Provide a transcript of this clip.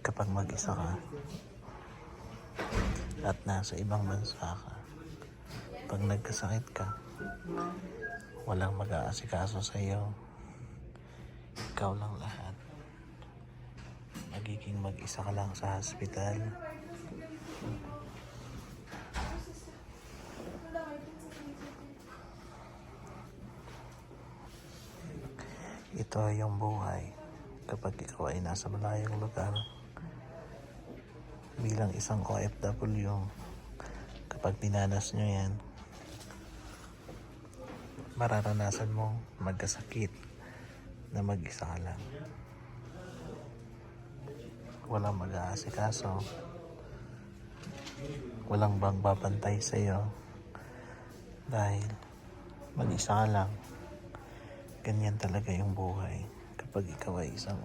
Kapag mag-isa ka at nasa ibang bansa ka, pag nagkasakit ka, walang mag-aasikaso sa iyo. Ikaw lang lahat. Magiging mag-isa ka lang sa hospital. Ito ay yung buhay kapag ikaw ay nasa malayong lugar. Bilang isang OFW, kapag dinanas nyo yan, mararanasan mong magkasakit na mag-isa ka lang. Walang mag-aasikaso, walang bang babantay sa'yo dahil mag-isa ka lang. Ganyan talaga yung buhay kapag ikaw ay isang